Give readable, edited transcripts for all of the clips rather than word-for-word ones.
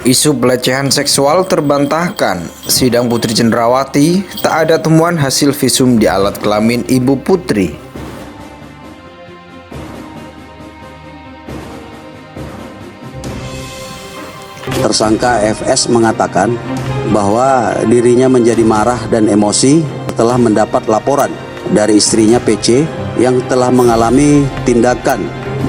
Isu pelecehan seksual terbantahkan. Sidang Putri Cenderawati, tak ada temuan hasil visum di alat kelamin ibu Putri. Tersangka FS mengatakan bahwa dirinya menjadi marah dan emosi setelah mendapat laporan dari istrinya PC yang telah mengalami tindakan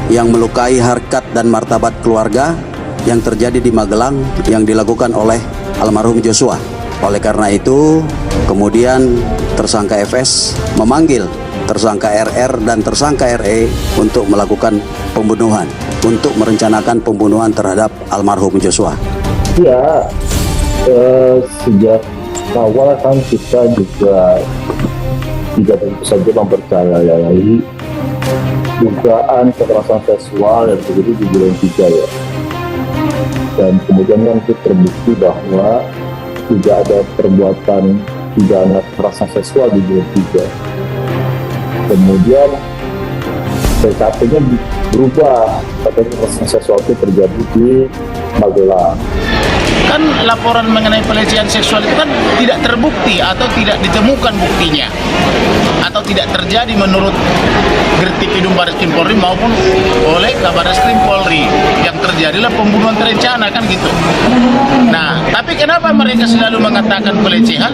yang melukai harkat dan martabat keluarga yang terjadi di Magelang yang dilakukan oleh almarhum Joshua. Oleh karena itu, kemudian tersangka FS memanggil tersangka RR dan tersangka RE untuk melakukan pembunuhan, untuk merencanakan pembunuhan terhadap almarhum Joshua. Ya, sejak awal kan kita juga tidak tentu saja mempercayai dugaan kekerasan seksual yang terjadi di Duren 3 ya. Dan kemudian kan itu terbukti bahwa tidak ada perbuatan pidana kekerasan seksual di Duren 3. Kemudian TKP-nya berubah, katanya kekerasan seksual itu terjadi di Magelang. Kan laporan mengenai pelecehan seksual itu kan tidak terbukti atau tidak ditemukan buktinya atau tidak terjadi menurut Gertipidum Barreskrim Polri maupun oleh Kabarreskrim Polri. Yang terjadilah pembunuhan terencana kan gitu. Nah, tapi kenapa mereka selalu mengatakan pelecehan?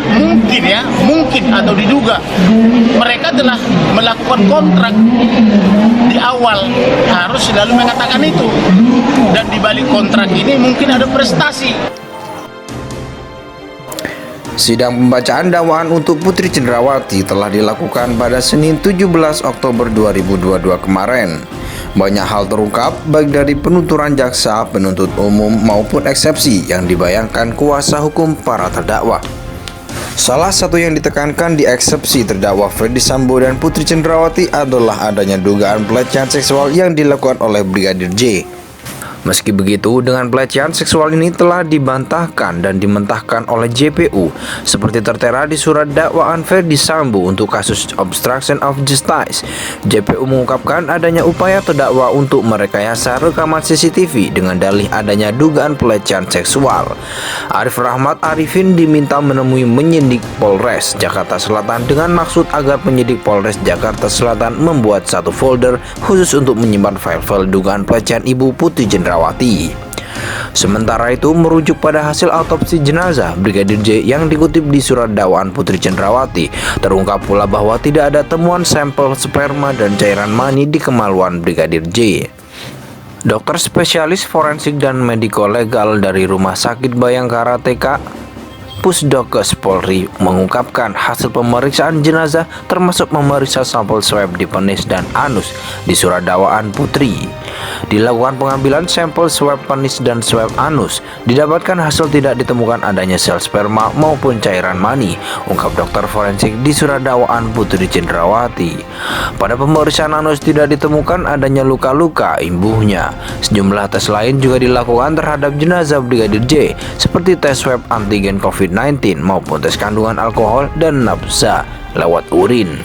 Mungkin atau diduga mereka telah melakukan kontrak di awal, harus selalu mengatakan itu. Dan di balik kontrak ini mungkin ada prestasi. Sidang pembacaan dakwaan untuk Putri Cenderawati telah dilakukan pada Senin 17 Oktober 2022 kemarin. Banyak hal terungkap baik dari penuturan jaksa, penuntut umum maupun eksepsi yang dibayangkan kuasa hukum para terdakwa. Salah satu yang ditekankan di eksepsi terdakwa Ferdy Sambo dan Putri Cenderawati adalah adanya dugaan pelecehan seksual yang dilakukan oleh Brigadir J. Meski begitu, dengan pelecehan seksual ini telah dibantahkan dan dimentahkan oleh JPU seperti tertera di surat dakwaan Ferdy Sambo untuk kasus obstruction of justice. JPU mengungkapkan adanya upaya terdakwa untuk merekayasa rekaman CCTV dengan dalih adanya dugaan pelecehan seksual. Arif Rahmat Arifin diminta menemui penyidik Polres Jakarta Selatan dengan maksud agar penyidik Polres Jakarta Selatan membuat satu folder khusus untuk menyimpan file-file dugaan pelecehan ibu Putri Cenderawati. Sementara itu, merujuk pada hasil autopsi jenazah Brigadir J yang dikutip di surat dakwaan Putri Cenderawati, terungkap pula bahwa tidak ada temuan sampel sperma dan cairan mani di kemaluan Brigadir J. Dokter spesialis forensik dan mediko legal dari Rumah Sakit Bayangkara TK Pusdokes Polri mengungkapkan hasil pemeriksaan jenazah termasuk memeriksa sampel swab di penis dan anus di surat dakwaan Putri. Dilakukan pengambilan sampel swab penis dan swab anus, didapatkan hasil tidak ditemukan adanya sel sperma maupun cairan mani, ungkap dokter forensik di surat dakwaan Putri Cenderawati. Pada pemeriksaan anus tidak ditemukan adanya luka-luka imbuhnya. Sejumlah tes lain juga dilakukan terhadap jenazah Brigadir J, seperti tes swab antigen COVID-19 maupun tes kandungan alkohol dan nafsa lewat urin.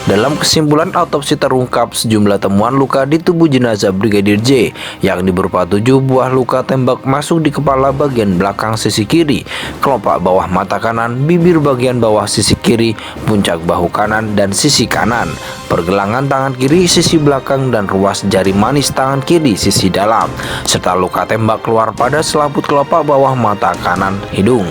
Dalam kesimpulan autopsi terungkap sejumlah temuan luka di tubuh jenazah Brigadir J, yakni berupa 7 buah luka tembak masuk di kepala bagian belakang sisi kiri, kelopak bawah mata kanan, bibir bagian bawah sisi kiri, puncak bahu kanan dan sisi kanan, pergelangan tangan kiri sisi belakang dan ruas jari manis tangan kiri sisi dalam, serta luka tembak keluar pada selaput kelopak bawah mata kanan hidung.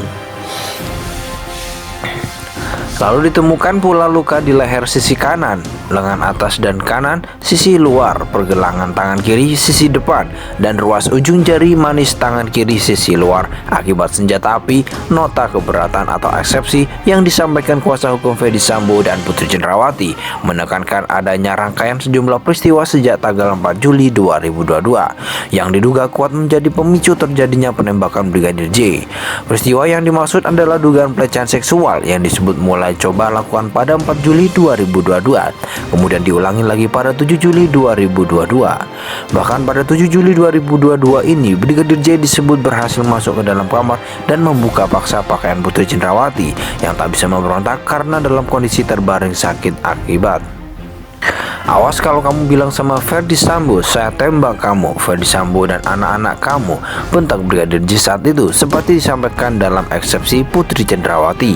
Lalu ditemukan pula luka di leher sisi kanan, lengan atas dan kanan, sisi luar, pergelangan tangan kiri sisi depan, dan ruas ujung jari manis tangan kiri sisi luar akibat senjata api, nota keberatan atau eksepsi yang disampaikan kuasa hukum Ferdy Sambo dan Putri Cenderawati menekankan adanya rangkaian sejumlah peristiwa sejak tanggal 4 Juli 2022 yang diduga kuat menjadi pemicu terjadinya penembakan Brigadir J. Peristiwa yang dimaksud adalah dugaan pelecehan seksual yang disebut mulai coba lakukan pada 4 Juli 2022, kemudian diulangi lagi pada 7 Juli 2022. Bahkan pada 7 Juli 2022 ini, Brigadir J disebut berhasil masuk ke dalam kamar dan membuka paksa pakaian Putri Cenderawati yang tak bisa memberontak karena dalam kondisi terbaring sakit akibat Awas kalau kamu bilang sama Ferdi Sambo, saya tembak kamu. Ferdi Sambo dan anak-anak kamu, bentak Brigadir J saat itu, seperti disampaikan dalam eksepsi Putri Cendrawati.